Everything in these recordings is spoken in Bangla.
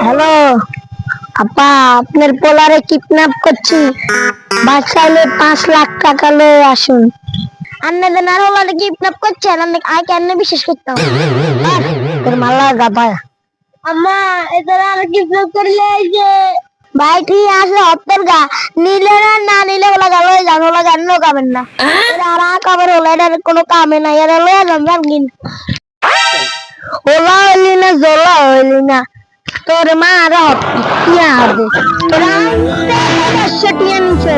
হ্যালো আপা, আপনার পোলারে কিডন্যাপ করছি, বাঁচাইলে 5 লাখ টাকা লয়ে আসুন। আপনাদের আর পোলারে কিডন্যাপ করছেন, আমি আর কেন বিশ্বাস করতাম? তোর মালা গাবা আম্মা, এদের আর কিডন্যাপ করলে যে ভাই ঠিক আছে হত্যার গা নিলে না নিলে ওলা গেল জানো ওলা জানো কামেন না এরা আর কামের ওলা এটার কোনো কামে নাই এরা লয়ে যান কিন ওলা হইলি না জলা হইলি না তোর মা আর টিয়া হবে তোরা টিয়া নিচে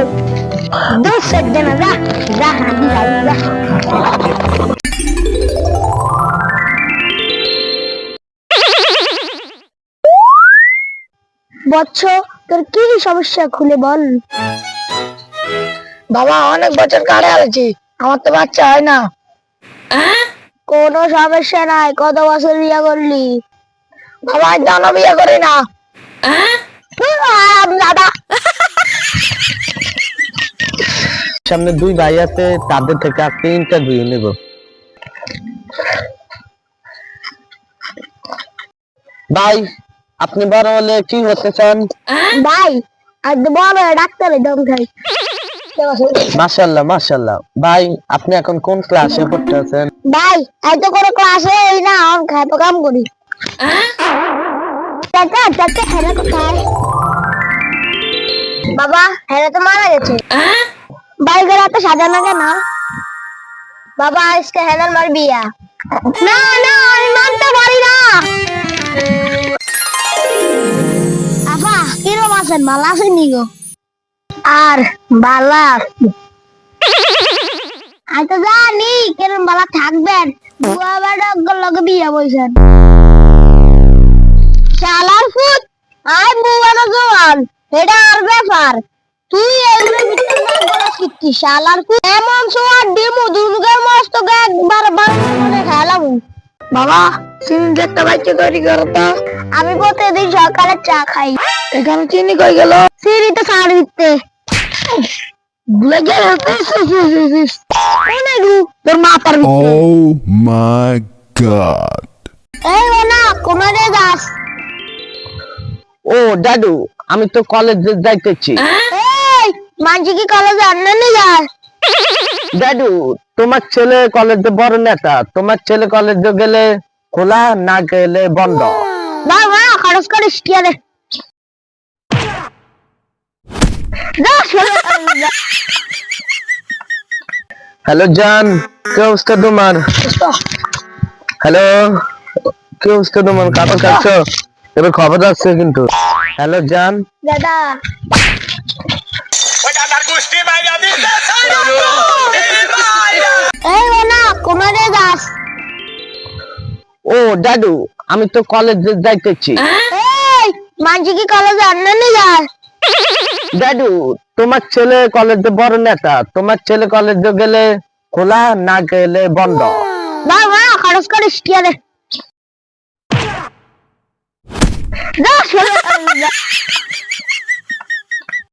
দশ সেকেন্ড যা যা হাঁদি যা বচ্চ, তোর কি সমস্যা খুলে বল। বাবা, অনেক বছর কাটে আছি, আমার তো বাচ্চা হয় না। কোনো সমস্যা নাই, কত বছর বিয়ে করলি? বাবা জানো বিয়ে করি না। দাদা সামনে 2 ভাই আছে, তাদের থেকে আজকে ইন্টারভিউ নেব। ভাই, আপনি বড় হলে কি হতে চান? ভাই আজ বড় ডাক্তারের দম খাই। মাশাআল্লাহ মাশাআল্লাহ। ভাই, আপনি এখন কোন ক্লাসে পড়তেছেন? ভাই এত কোনো ক্লাসে এই না, আমি খাইতে কাম করি। চাচা চাচা হেরা কোথায়? বাবা হেরা তো মারা গেছে। ভাই ঘরে এত সাজানো কেন? বাবা আজকে হেরার মার বিয়া। না না আমি মানতে পারি না। আপা কিরম আছেন, ভালো আছেন নি গো? আর ভালো আছি। আমি তো জানি কিরম ভালো থাকবেন, বুয়া বেড়ার লগে বিয়া বইছেন। শালার ফুট, আই বুয়ানো জওয়ান, এটা আর ব্যাপার। তুই এগুলোর ভিতরে না গলা কিচ্ছি শালার ফুট, এমন সোয়ার ডিমু দুর্গার মস্ত একবার বারে খেলাম। বাবা চিনি একটা বাইকে তৈরি করো তো। আমি প্রতিদিন সকালে চা খাই। এখানে চিনি কই গেল? চিনি তো সার দিতে ভুলে গেলে তোর মা পারবি। Oh my god. এই না কোনারে যাস? ও দাদু, আমি তো কলেজে যাইতেছি। এই মানছি কি কলেজে আননি যায়? দাদু, তোমার ছেলে কলেজে বড় নেতা, তোমার ছেলে কলেজে গেলে খোলা, না গেলে বন্ধ। না না খরচ করিস কি আরে হ্যালো জান, কি অবস্থা তোমার? হ্যালো, কি অবস্থা তোমার? কাপড় খাচ্ছ? এবার খবর আসছে কিন্তু। হ্যালো জান। দাদা এই না কোনারে যাস? ও দাদু, আমি তো কলেজে যাইতেছি। এই মানছি কি কলেজে আননি যায়? দাদু, তোমার ছেলে কলেজে বড় নেতা, তোমার ছেলে কলেজে গেলে খোলা, না গেলে বন্ধ। না না খরচ করিস কি আরে